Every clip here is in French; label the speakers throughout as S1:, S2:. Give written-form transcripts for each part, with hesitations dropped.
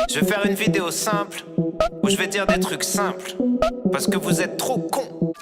S1: Je vais faire une vidéo simple où je vais dire des trucs simples parce que vous êtes trop cons.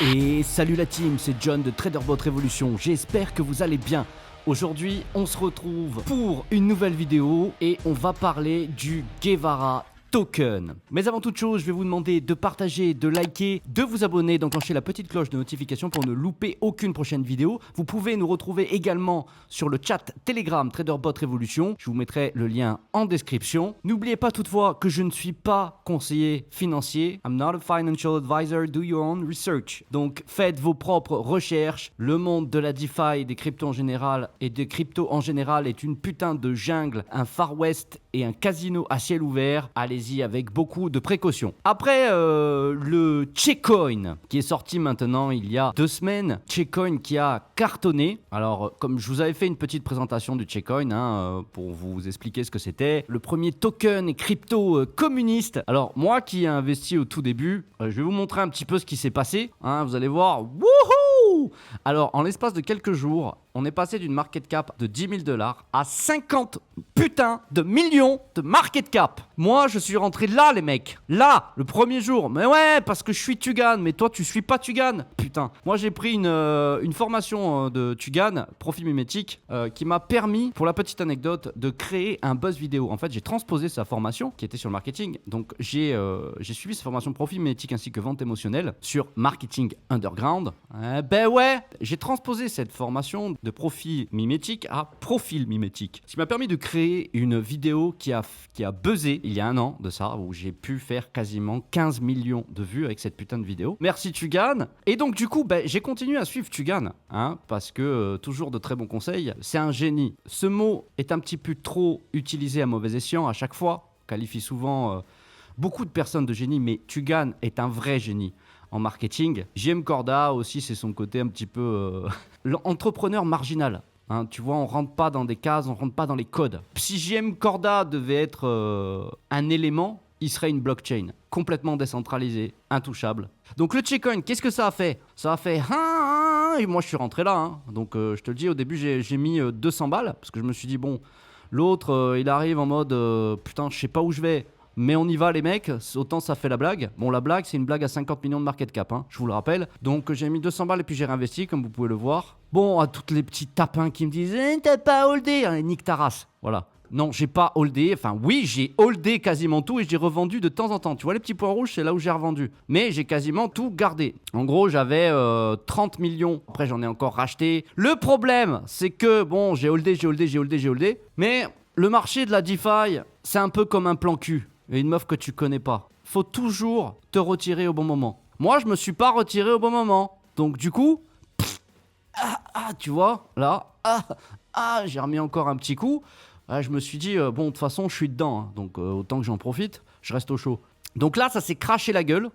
S2: Et salut la team, c'est John de TraderBot Révolution, j'espère que vous allez bien. Aujourd'hui, on se retrouve pour une nouvelle vidéo et on va parler du Guevara Token. Mais avant toute chose, je vais vous demander de partager, de liker, de vous abonner, d'enclencher la petite cloche de notification pour ne louper aucune prochaine vidéo. Vous pouvez nous retrouver également sur le chat Telegram TraderBot Révolution. Je vous mettrai le lien en description. N'oubliez pas toutefois que je ne suis pas conseiller financier. I'm not a financial advisor. Do your own research. Donc faites vos propres recherches. Le monde de la DeFi, des cryptos en général et des cryptos en général est une putain de jungle, un Far West et un casino à ciel ouvert. Allez-y avec beaucoup de précautions. Après le Checkcoin qui est sorti maintenant il y a 2 semaines, Checkcoin qui a cartonné. Alors comme je vous avais fait une petite présentation du Checkcoin pour vous expliquer ce que c'était, le premier token et crypto communiste. Alors moi qui ai investi au tout début, je vais vous montrer un petit peu ce qui s'est passé. Vous allez voir, wouhou! Alors en l'espace de quelques jours, on est passé d'une market cap de 10 000 $ à 50 putains de millions de market cap. Moi, je suis rentré là, les mecs. Là, le premier jour. Mais ouais, parce que je suis Tugan. Mais toi, tu suis pas Tugan. Putain. Moi, j'ai pris une formation de Tugan, profil mimétique, qui m'a permis, pour la petite anecdote, de créer un buzz vidéo. En fait, j'ai transposé sa formation, qui était sur le marketing. Donc, j'ai suivi sa formation profil mimétique ainsi que vente émotionnelle sur marketing underground. Ben ouais, j'ai transposé cette formation de profil mimétique à profil mimétique. Ce qui m'a permis de créer une vidéo qui a buzzé il y a 1 an de ça, où j'ai pu faire quasiment 15 millions de vues avec cette putain de vidéo. Merci Tugan. Et donc du coup, j'ai continué à suivre Tugan, parce que toujours de très bons conseils. C'est un génie. Ce mot est un petit peu trop utilisé à mauvais escient à chaque fois. On qualifie souvent beaucoup de personnes de génie, mais Tugan est un vrai génie en marketing. JM Corda aussi, c'est son côté un petit peu l'entrepreneur marginal. Tu vois, on rentre pas dans des cases, on rentre pas dans les codes. Si JM Corda devait être un élément, il serait une blockchain complètement décentralisée, intouchable. Donc le Checkcoin, qu'est-ce que ça a fait? Ça a fait et moi je suis rentré là. Donc je te le dis, au début j'ai mis 200 balles parce que je me suis dit bon, l'autre il arrive en mode putain, je sais pas où je vais. Mais on y va les mecs, autant ça fait la blague. Bon, la blague, c'est une blague à 50 millions de market cap, je vous le rappelle. Donc j'ai mis 200 balles et puis j'ai réinvesti, comme vous pouvez le voir. Bon, à toutes les petits tapins qui me disent t'as pas holdé, nique ta race. Voilà. Non, j'ai pas holdé. Enfin, oui, j'ai holdé quasiment tout et j'ai revendu de temps en temps. Tu vois les petits points rouges, c'est là où j'ai revendu. Mais j'ai quasiment tout gardé. En gros, j'avais 30 millions. Après, j'en ai encore racheté. Le problème, c'est que, bon, j'ai holdé. Mais le marché de la DeFi, c'est un peu comme un plan cul. Et une meuf que tu connais pas. Faut toujours te retirer au bon moment. Moi, je me suis pas retiré au bon moment. Donc, du coup, tu vois, là, j'ai remis encore un petit coup. Je me suis dit, bon, de toute façon, je suis dedans. Donc, autant que j'en profite, je reste au chaud. Donc là, ça s'est craché la gueule.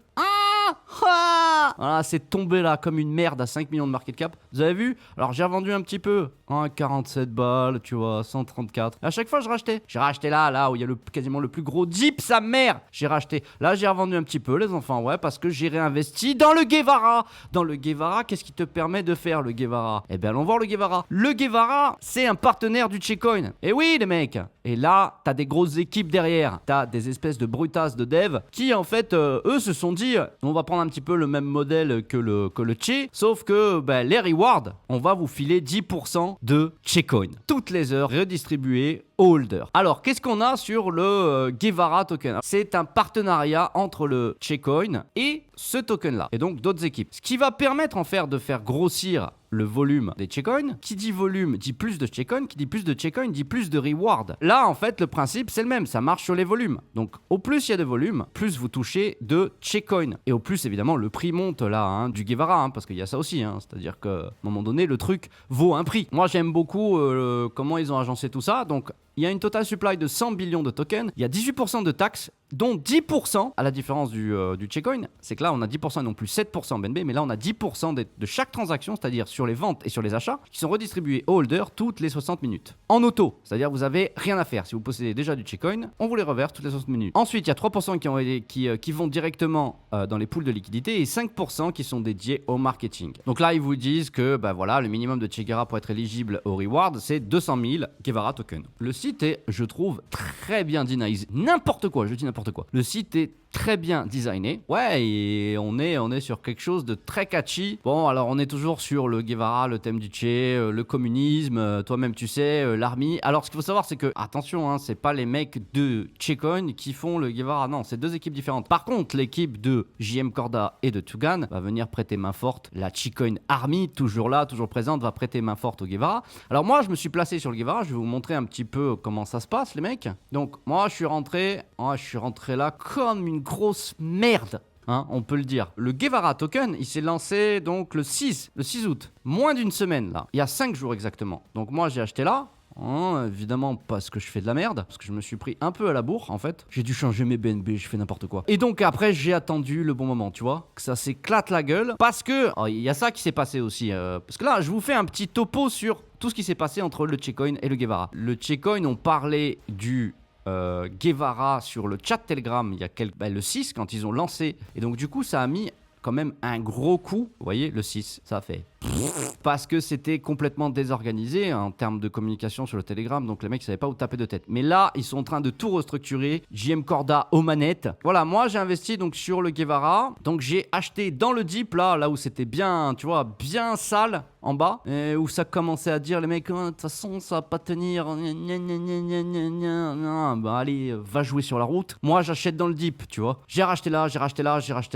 S2: Voilà, c'est tombé là comme une merde à 5 millions de market cap. Vous avez vu? Alors j'ai revendu un petit peu. 47 balles, tu vois, 134. À chaque fois, je rachetais. J'ai racheté là où il y a quasiment le plus gros dip, sa mère. J'ai racheté. Là, j'ai revendu un petit peu, les enfants, ouais, parce que j'ai réinvesti dans le Guevara. Dans le Guevara, qu'est-ce qui te permet de faire le Guevara? Eh bien, allons voir le Guevara. Le Guevara, c'est un partenaire du Checkcoin. Et oui, les mecs. Et là, t'as des grosses équipes derrière. T'as des espèces de brutasses de dev qui, en fait, eux se sont dit, on va prendre un petit peu le même modèle que le Che, sauf que les rewards, on va vous filer 10% de Checkcoin. Toutes les heures redistribuées aux holders. Alors, qu'est-ce qu'on a sur le Guevara token? C'est un partenariat entre le Checkcoin et ce token-là, et donc d'autres équipes. Ce qui va permettre en fait de faire grossir le volume des Checkcoin. Qui dit volume dit plus de Checkcoin, qui dit plus de Checkcoin dit plus de reward. Là, en fait, le principe, c'est le même, ça marche sur les volumes. Donc, au plus il y a de volume, plus vous touchez de Checkcoin. Et au plus, évidemment, le prix monte là, du Guevara, parce qu'il y a ça aussi, c'est-à-dire qu'à un moment donné, le truc vaut un prix. Moi, j'aime beaucoup comment ils ont agencé tout ça, donc il y a une total supply de 100 billions de tokens, il y a 18% de taxes, dont 10%, à la différence du Checkcoin, c'est que là on a 10% et non plus 7% BNB, mais là on a 10% de chaque transaction, c'est-à-dire sur les ventes et sur les achats, qui sont redistribués aux holders toutes les 60 minutes. En auto, c'est-à-dire vous avez rien à faire. Si vous possédez déjà du Checkcoin, on vous les reverse toutes les 60 minutes. Ensuite, il y a 3% qui vont directement dans les pools de liquidité et 5% qui sont dédiés au marketing. Donc là, ils vous disent que bah voilà, le minimum de Chegara pour être éligible au reward, c'est 200 000 Guevara tokens. Le site est, je trouve, très bien designé. N'importe quoi, je dis n'importe quoi. Le site est très bien designé. Ouais, et on est sur quelque chose de très catchy. Bon, alors on est toujours sur le Guevara, le thème du Che, le communisme, toi-même tu sais, l'armée. Alors ce qu'il faut savoir, c'est que, attention, hein, c'est pas les mecs de Checkcoin qui font le Guevara, non, c'est deux équipes différentes. Par contre, l'équipe de JM Corda et de Tugan va venir prêter main forte. La Checkcoin Army, toujours là, toujours présente, va prêter main forte au Guevara. Alors moi, je me suis placé sur le Guevara, je vais vous montrer un petit peu comment ça se passe, les mecs. Donc moi, je suis rentré là comme une grosse merde. Hein, on peut le dire. Le Guevara Token, il s'est lancé donc le 6 août. Moins d'une semaine là. Il y a 5 jours exactement. Donc moi j'ai acheté là. Hein, évidemment parce que je fais de la merde, parce que je me suis pris un peu à la bourre en fait. J'ai dû changer mes BNB, je fais n'importe quoi. Et donc après j'ai attendu le bon moment, tu vois, que ça s'éclate la gueule. Parce que, il y a ça qui s'est passé aussi. Parce que là je vous fais un petit topo sur tout ce qui s'est passé entre le Checkcoin et le Guevara. Le Checkcoin, on parlait du Guevara sur le chat Telegram il y a le 6 quand ils ont lancé, et donc du coup ça a mis quand même un gros coup. Vous voyez, le 6, ça a fait parce que c'était complètement désorganisé en termes de communication sur le Telegram, donc les mecs ne savaient pas où taper de tête. Mais là, ils sont en train de tout restructurer. JM Corda aux manettes. Voilà, moi j'ai investi donc sur le Guevara, donc j'ai acheté dans le dip là où c'était bien, tu vois, bien sale en bas, et où ça commençait à dire les mecs, de toute façon ça va pas tenir, bah allez, va jouer sur la route. Moi j'achète dans le dip, tu vois. J'ai racheté là,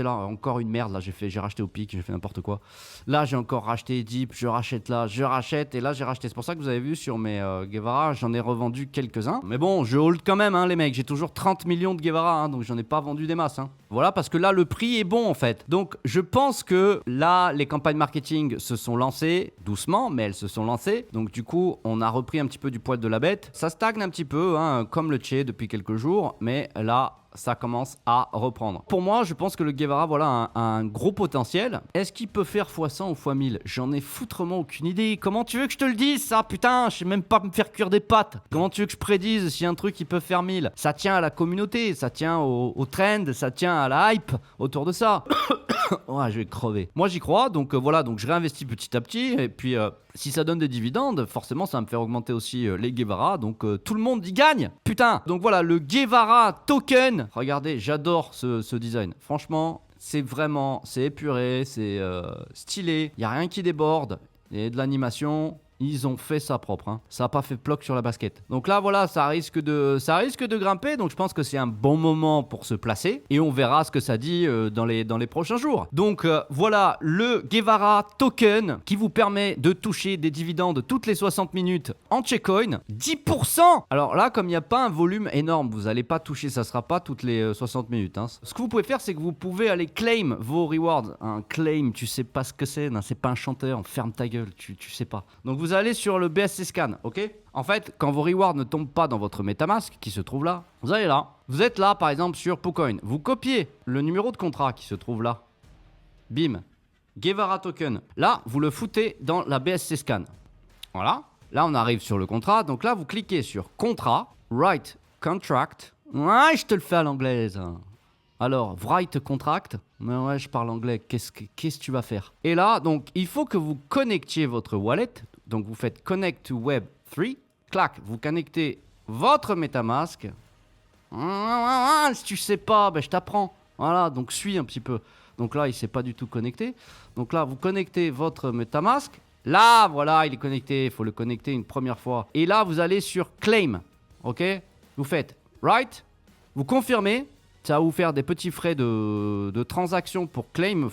S2: encore une merde là, j'ai racheté au pic, j'ai fait n'importe quoi. Là j'ai encore racheté dip, je rachète là, je rachète, et là j'ai racheté. C'est pour ça que vous avez vu sur mes Guevara, j'en ai revendu quelques-uns. Mais bon, je hold quand même, hein, les mecs, j'ai toujours 30 millions de Guevara, hein, donc j'en ai pas vendu des masses. Hein. Voilà, parce que là le prix est bon en fait. Donc je pense que là les campagnes marketing se sont lancées, doucement, mais elles se sont lancées. Donc du coup, on a repris un petit peu du poil de la bête. Ça stagne un petit peu, hein, comme le Che depuis quelques jours, mais là, ça commence à reprendre. Pour moi, je pense que le Guevara, voilà, a un gros potentiel. Est-ce qu'il peut faire x100 ou x1000? J'en ai foutrement aucune idée. Comment tu veux que je te le dise, ça? Putain, je sais même pas me faire cuire des pâtes. Comment tu veux que je prédise si un truc il peut faire 1000? Ça tient à la communauté, ça tient au trend, ça tient à la hype autour de ça. Ouais, je vais crever. Moi, j'y crois, donc voilà, donc je réinvestis petit à petit, et puis si ça donne des dividendes, forcément, ça va me faire augmenter aussi les Guevara, donc tout le monde y gagne. Putain. Donc voilà, le Guevara Token. Regardez, j'adore ce design. Franchement, c'est épuré, c'est stylé. Il y a rien qui déborde. Il y a de l'animation. Ils ont fait ça propre, hein. Ça n'a pas fait ploc sur la basket. Donc là, voilà, ça risque de grimper. Donc je pense que c'est un bon moment pour se placer. Et on verra ce que ça dit dans les prochains jours. Donc voilà, le Guevara Token qui vous permet de toucher des dividendes toutes les 60 minutes en Checkcoin. 10%. Alors là, comme il n'y a pas un volume énorme, vous n'allez pas toucher, ça ne sera pas toutes les 60 minutes. Hein. Ce que vous pouvez faire, c'est que vous pouvez aller claim vos rewards. Un claim, tu sais pas ce que c'est. Non, c'est pas un chanteur. Ferme ta gueule, tu sais pas. Donc vous allez sur le BSC Scan, ok? En fait, quand vos rewards ne tombent pas dans votre MetaMask qui se trouve là, vous allez là. Vous êtes là, par exemple, sur PooCoin. Vous copiez le numéro de contrat qui se trouve là. Bim. Guevara Token. Là, vous le foutez dans la BSC Scan. Voilà. Là, on arrive sur le contrat. Donc là, vous cliquez sur Contrat, Write Contract. Ouais, je te le fais à l'anglaise. Alors, write contract. Mais ouais, je parle anglais. Qu'est-ce que tu vas faire? Et là, donc, il faut que vous connectiez votre wallet. Donc, vous faites Connect to Web3. Clac, vous connectez votre MetaMask. Si tu sais pas, ben, je t'apprends. Voilà, donc suis un petit peu. Donc là, il ne s'est pas du tout connecté. Donc là, vous connectez votre MetaMask. Là, voilà, il est connecté. Il faut le connecter une première fois. Et là, vous allez sur Claim. OK? Vous faites Write. Vous confirmez. Ça va vous faire des petits frais de transaction pour claim.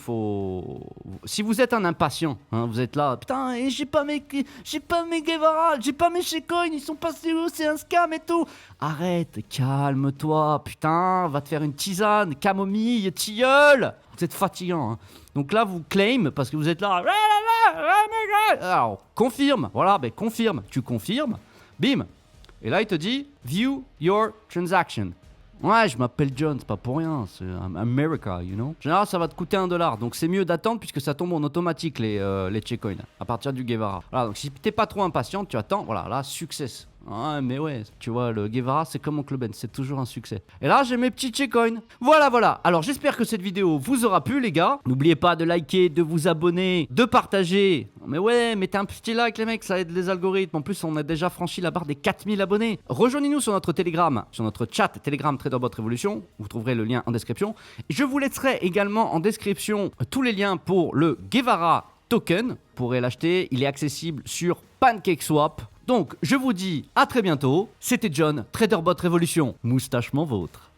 S2: Si vous êtes un impatient, hein, vous êtes là, putain, et j'ai pas mes Guevara, j'ai pas mes Checkcoin, ils sont passés où, c'est un scam et tout. Arrête, calme-toi, putain, va te faire une tisane, camomille, tilleul. Vous êtes fatigant. Hein. Donc là, vous claim parce que vous êtes là. Alors, confirme. Voilà, ben confirme. Tu confirmes. Bim. Et là, il te dit View your transaction. Ouais, je m'appelle John, c'est pas pour rien, c'est America, you know. En général, ça va te coûter $1, donc c'est mieux d'attendre puisque ça tombe en automatique les check-coins à partir du Guevara. Voilà, donc si t'es pas trop impatient, tu attends, voilà, là, success. Ouais, mais ouais, tu vois, le Guevara, c'est comme mon Club, c'est toujours un succès. Et là, j'ai mes petits check-coins. Voilà. Alors, j'espère que cette vidéo vous aura plu, les gars. N'oubliez pas de liker, de vous abonner, de partager. Mais ouais, mettez un petit like, les mecs, ça aide les algorithmes. En plus, on a déjà franchi la barre des 4000 abonnés. Rejoignez-nous sur notre Telegram, sur notre chat Telegram TraderBot Révolution. Vous trouverez le lien en description. Je vous laisserai également en description tous les liens pour le Guevara Token. Vous pourrez l'acheter, il est accessible sur PancakeSwap. Donc, je vous dis à très bientôt. C'était John, TraderBot Révolution. Moustachement vôtre.